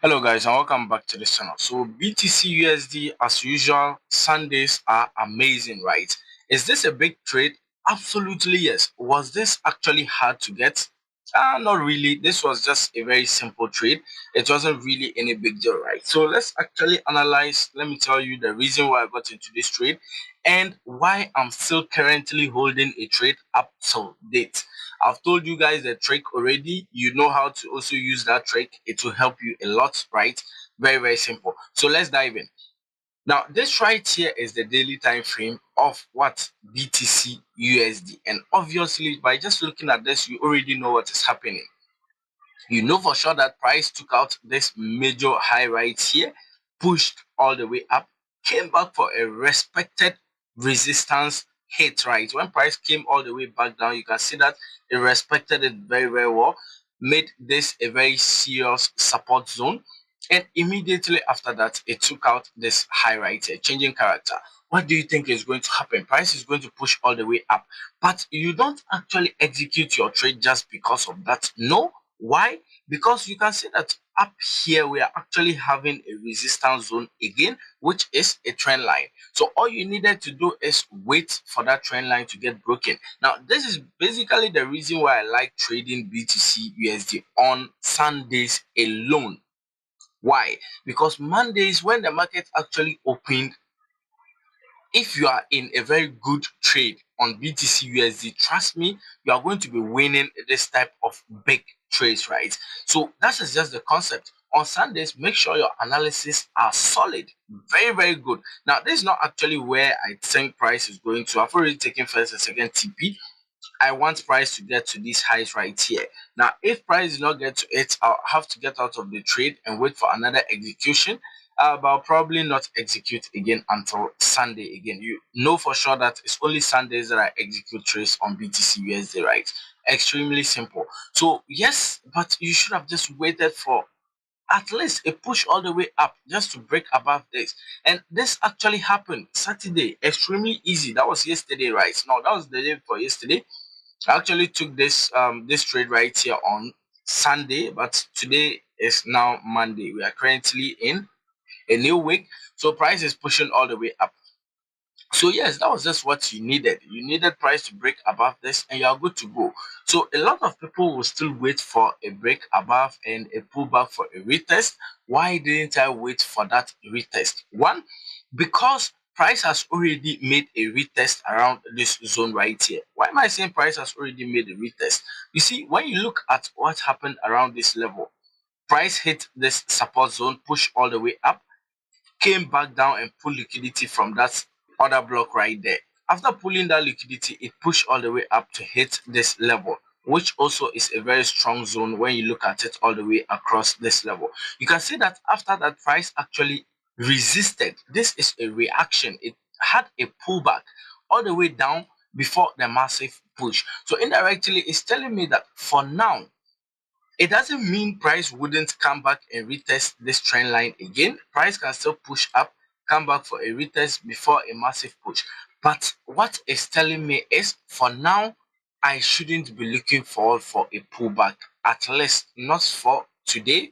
Hello guys and welcome back to the channel. So BTC USD as usual, Sundays are amazing, right? Is this a big trade? Absolutely yes. Was this actually hard to get? Not really. This was just a very simple trade. It wasn't really any big deal, right? So let's actually analyze. Let me tell you the reason why I got into this trade and why I'm still currently holding a trade up till date. I've told you guys the trick already. You know how to also use that trick. It will help you a lot, right? Very, very simple. So let's dive in. Now, this right here is the daily time frame of what? BTC USD. And obviously, by just looking at this, you already know what is happening. You know for sure that price took out this major high right here, pushed all the way up, came back for a respected resistance hit, right? When price came all the way back down, you can see that it respected it very, very well, made this a very serious support zone. And immediately after that, it took out this high right here, changing character. What do you think is going to happen? Price is going to push all the way up, but you don't actually execute your trade just because of that. No. Why? Because you can see that up here we are actually having a resistance zone again, which is a trend line. So all you needed to do is wait for that trend line to get broken. Now this is basically the reason why I like trading BTC USD on Sundays alone. Why? Because Mondays, when the market actually opened, if you are in a very good trade on BTC USD, trust me, you are going to be winning this type of big trades, right? So that is just the concept. On Sundays, make sure your analysis are solid, very, very good. Now, this is not actually where I think price is going to. I've already taken first and second TP. I want price to get to these highs right here. Now, if price does not get to it, I'll have to get out of the trade and wait for another execution. But I'll probably not execute again until Sunday again. You know for sure that it's only Sundays that I execute trades on BTC USD, right? Extremely simple. So yes, but you should have just waited for at least a push all the way up just to break above this. And this actually happened Saturday. Extremely easy. That was yesterday, right? No, that was the day for yesterday. I actually took this trade right here on Sunday, but today is now Monday. We are currently in a new week, so price is pushing all the way up. So yes, that was just what you needed. You needed price to break above this and you are good to go. So a lot of people will still wait for a break above and a pullback for a retest. Why didn't I wait for that retest? One, because price has already made a retest around this zone right here. Why am I saying price has already made a retest? You see, when you look at what happened around this level, price hit this support zone, push all the way up, came back down and pulled liquidity from that other block right there. After pulling that liquidity, it pushed all the way up to hit this level, which also is a very strong zone when you look at it all the way across this level. You can see that after that, price actually resisted. This is a reaction. It had a pullback all the way down before the massive push. So indirectly, it's telling me that for now, it doesn't mean price wouldn't come back and retest this trend line again. Price can still push up, come back for a retest before a massive push. But what it's telling me is for now, I shouldn't be looking forward for a pullback, at least not for today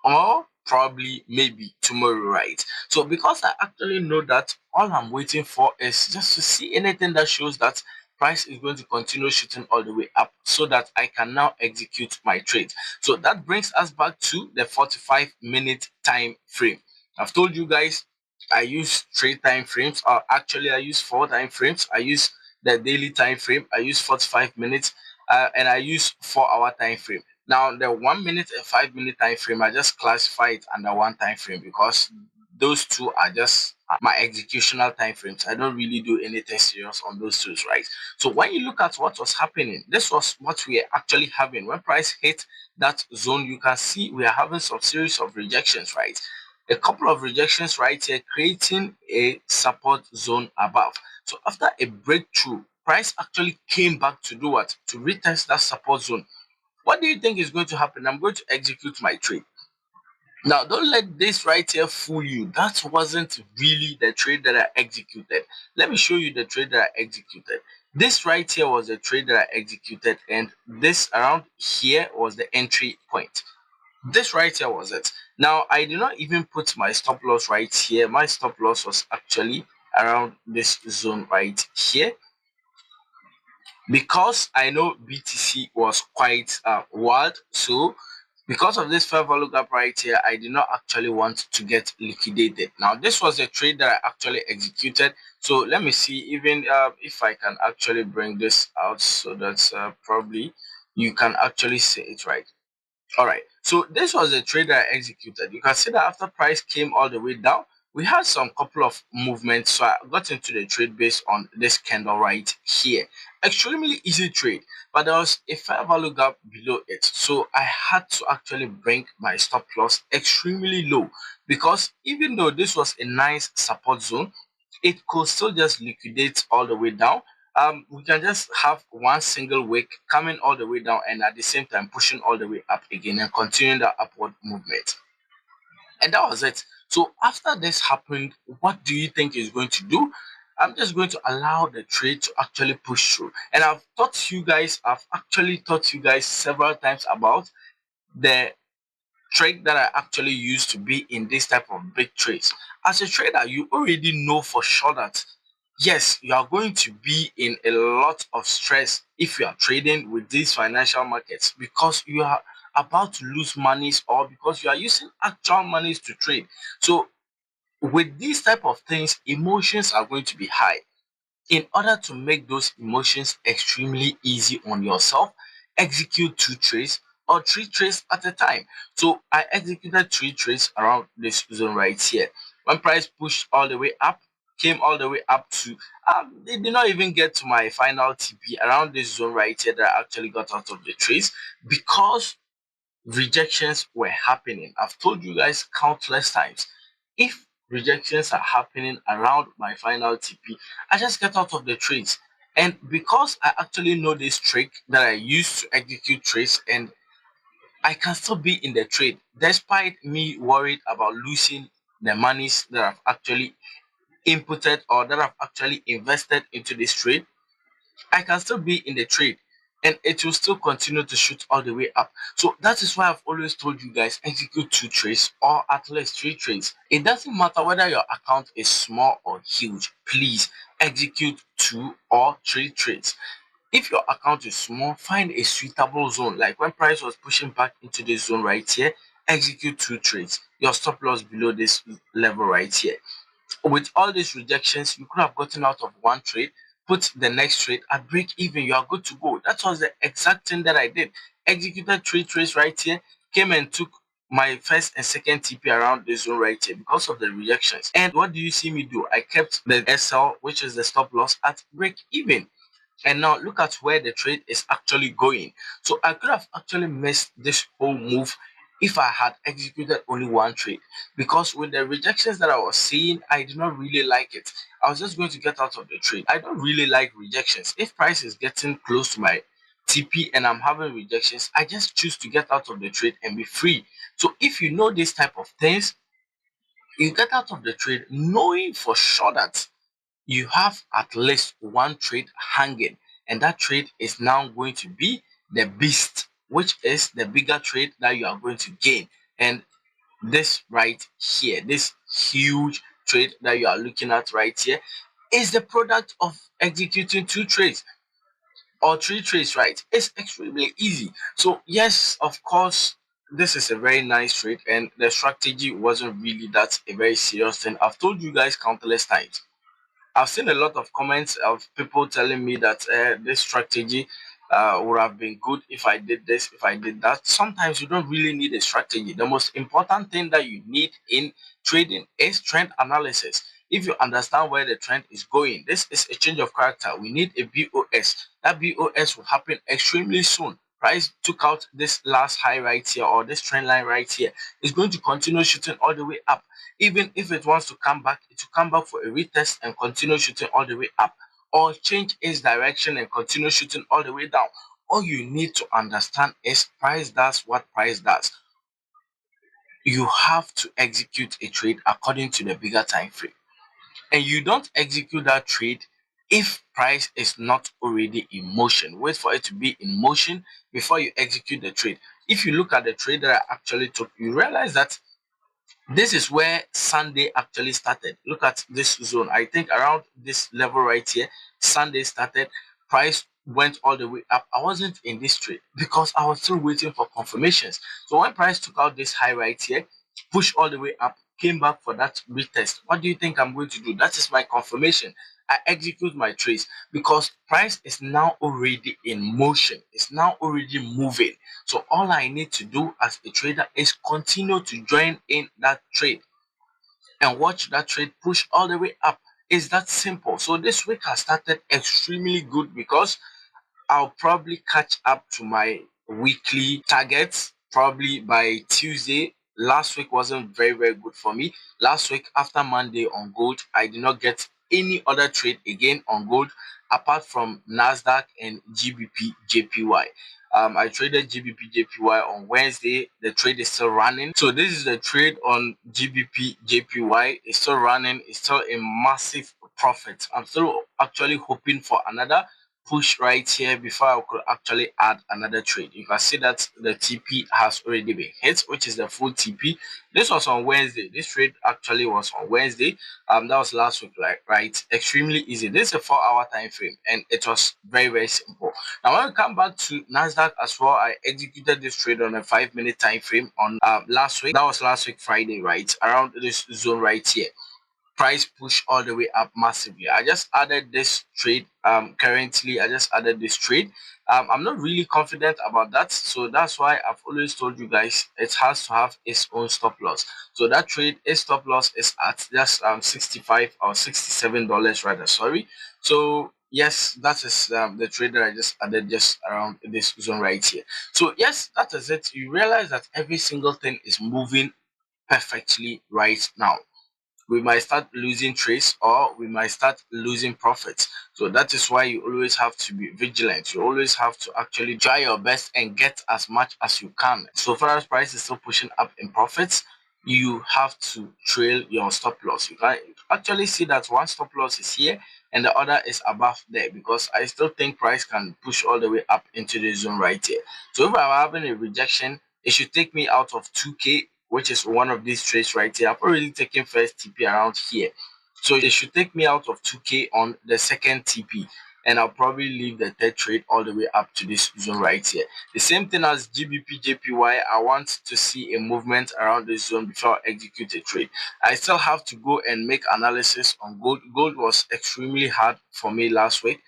or probably maybe tomorrow, right? So because I actually know that, all I'm waiting for is just to see anything that shows that price is going to continue shooting all the way up so that I can now execute my trade. So that brings us back to the 45-minute time frame. I've told you guys I use 3 time frames, or actually I use 4 time frames. I use the daily time frame, I use 45 minutes, and I use 4 hour time frame. Now, the 1 minute and 5 minute time frame, I just classify it under one time frame because those two are just my executional time frames. I don't really do anything serious on those two, right? So when you look at what was happening, this was what we are actually having. When price hit that zone, you can see we are having some series of rejections, right? A couple of rejections right here, creating a support zone above. So after a breakthrough, price actually came back to do what? To retest that support zone. What do you think is going to happen? I'm going to execute my trade. Now, don't let this right here fool you. That wasn't really the trade that I executed. Let me show you the trade that I executed. This right here was the trade that I executed, and this around here was the entry point. This right here was it. Now I did not even put my stop loss right here. My stop loss was actually around this zone right here, because I know BTC was quite wild. So because of this fair value gap right here, I did not actually want to get liquidated. Now this was a trade that I actually executed. So let me see even if I can actually bring this out, so that's probably you can actually see it right. All right. So this was a trade that I executed. You can see that after price came all the way down, we had some couple of movements. So I got into the trade based on this candle right here. Extremely easy trade, but there was a fair value gap below it. So I had to actually bring my stop loss extremely low, because even though this was a nice support zone, it could still just liquidate all the way down. We can just have one single wick coming all the way down and at the same time pushing all the way up again and continuing the upward movement. And that was it. So after this happened, what do you think is going to do? I'm just going to allow the trade to actually push through. And I've actually taught you guys several times about the trick that I actually use to be in this type of big trades. As a trader, you already know for sure that yes, you are going to be in a lot of stress if you are trading with these financial markets, because you are about to lose monies, or because you are using actual monies to trade. So with these type of things, emotions are going to be high. In order to make those emotions extremely easy on yourself, execute 2 trades or 3 trades at a time. So I executed 3 trades around this zone right here. When price pushed all the way up, came all the way up to, it did not even get to my final TP around this zone right here that I actually got out of the trades, because rejections were happening. I've told you guys countless times. If rejections are happening around my final TP, I just get out of the trades. And because I actually know this trick that I use to execute trades, and I can still be in the trade despite me worried about losing the monies that I've actually inputted or that I've actually invested into this trade, I can still be in the trade and it will still continue to shoot all the way up. So that is why I've always told you guys, execute 2 trades or at least 3 trades. It doesn't matter whether your account is small or huge, please execute 2 or 3 trades. If your account is small, find a suitable zone. Like when price was pushing back into this zone right here, execute 2 trades. Your stop loss below this level right here. With all these rejections, you could have gotten out of one trade, put the next trade at break even, you are good to go. That was the exact thing that I did. Executed 3 trades right here, came and took my first and second TP around this zone right here because of the rejections. And what do you see me do? I kept the SL, which is the stop loss, at break even. And now look at where the trade is actually going. So I could have actually missed this whole move if I had executed only one trade, because with the rejections that I was seeing, I did not really like it. I was just going to get out of the trade. I don't really like rejections. If price is getting close to my TP and I'm having rejections, I just choose to get out of the trade and be free. So if you know this type of things, you get out of the trade knowing for sure that you have at least one trade hanging, and that trade is now going to be the beast, which is the bigger trade that you are going to gain. And this right here, this huge trade that you are looking at right here, is the product of executing 2 trades or 3 trades, right? It's extremely easy. So yes, of course, this is a very nice trade, and the strategy wasn't really that a very serious thing. I've told you guys countless times. I've seen a lot of comments of people telling me that this strategy would have been good if I did this, if I did that. Sometimes you don't really need a strategy. The most important thing that you need in trading is trend analysis. If you understand where the trend is going, this is a change of character. We need a BOS. That BOS will happen extremely soon. Price took out this last high right here, or this trend line right here. It's going to continue shooting all the way up. Even if it wants to come back, it will come back for a retest and continue shooting all the way up, or change its direction and continue shooting all the way down. All you need to understand is price does what price does. You have to execute a trade according to the bigger time frame, and you don't execute that trade if price is not already in motion. Wait for it to be in motion before you execute the trade. if you look at the trade that I actually took, you realize that this is where Sunday actually started. Look at this zone. I think around this level right here, Sunday started. Price went all the way up. I wasn't in this trade because I was still waiting for confirmations. So when price took out this high right here, pushed all the way up, came back for that retest. What do you think I'm going to do? That is my confirmation. I execute my trades because price is now already in motion. It's now already moving. So all I need to do as a trader is continue to join in that trade and watch that trade push all the way up. It's that simple. So this week has started extremely good because I'll probably catch up to my weekly targets probably by Tuesday. Last week wasn't very good for me. Last week after Monday on gold, I did not get any other trade again on gold apart from Nasdaq and GBP JPY. I traded GBP JPY on Wednesday. The trade is still running. So this is the trade on GBP JPY. It's still running. It's still a massive profit. I'm still actually hoping for another push right here before I could actually add another trade. You can see that the TP has already been hit, which is the full TP. This was on Wednesday. This trade actually was on Wednesday. That was last week, right? Extremely easy. This is a 4-hour time frame, and it was very simple. Now, when we come back to Nasdaq as well, I executed this trade on a 5-minute time frame on last week. That was last week Friday, right? Around this zone right here, price push all the way up massively. I just added this trade. Currently I just added this trade. I'm not really confident about that, so that's why I've always told you guys it has to have its own stop loss. So that trade, its stop loss is at just 65 or $67 rather, sorry. So yes, that is the trade that I just added just around this zone right here. So yes, that is it. You realize that every single thing is moving perfectly right now. We might start losing trades or we might start losing profits. So that is why you always have to be vigilant. You always have to actually try your best and get as much as you can. So far as price is still pushing up in profits, you have to trail your stop loss. You can actually see that one stop loss is here and the other is above there, because I still think price can push all the way up into the zone right here. So if I'm having a rejection, it should take me out of 2k, which is one of these trades right here. I've already taken first TP around here. So it should take me out of 2k on the second TP. And I'll probably leave the third trade all the way up to this zone right here. The same thing as GBP JPY. I want to see a movement around this zone before I execute a trade. I still have to go and make analysis on gold. Gold was extremely hard for me last week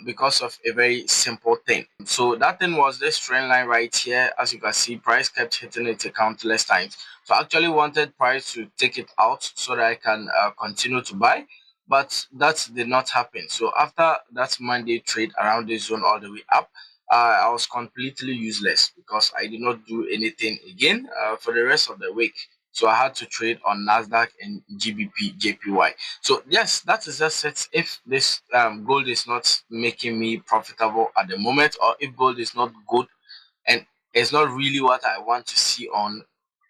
because of a very simple thing. So that thing was this trend line right here. As you can see, price kept hitting it countless times. So I actually wanted price to take it out so that I can continue to buy, but that did not happen. So after that Monday trade around this zone all the way up, I was completely useless because I did not do anything again for the rest of the week. So I had to trade on Nasdaq and GBP JPY. So yes, that is just it. If this gold is not making me profitable at the moment, or if gold is not good and it's not really what I want to see on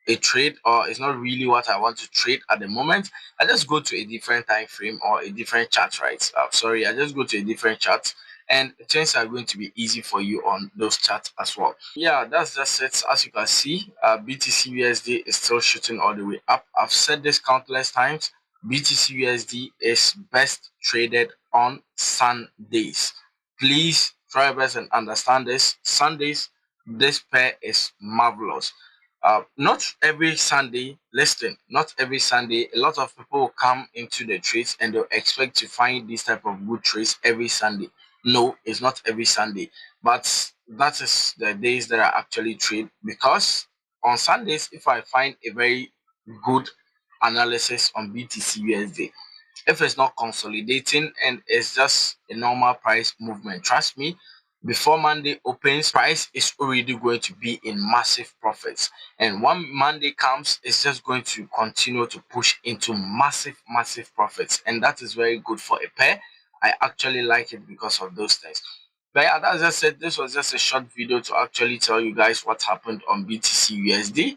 a trade, or it's not really what I want to trade at the moment, I just go to a different time frame or a different chart, right? Sorry, I just go to a different chart, and things are going to be easy for you on those charts as well. Yeah, that's just it. As you can see, BTC USD is still shooting all the way up. I've said this countless times. BTC USD is best traded on Sundays. Please try your best and understand this. Sundays, this pair is marvelous. Not every Sunday, listen, not every Sunday, a lot of people will come into the trades and they'll expect to find this type of good trades every Sunday. No, it's not every Sunday, but that is the days that I actually trade, because on Sundays, if I find a very good analysis on BTC USD, if it's not consolidating and it's just a normal price movement, trust me, before Monday opens, price is already going to be in massive profits. And when Monday comes, it's just going to continue to push into massive profits. And that is very good for a pair. I actually like it because of those things. But yeah, that's just it. This was just a short video to actually tell you guys what happened on BTC USD.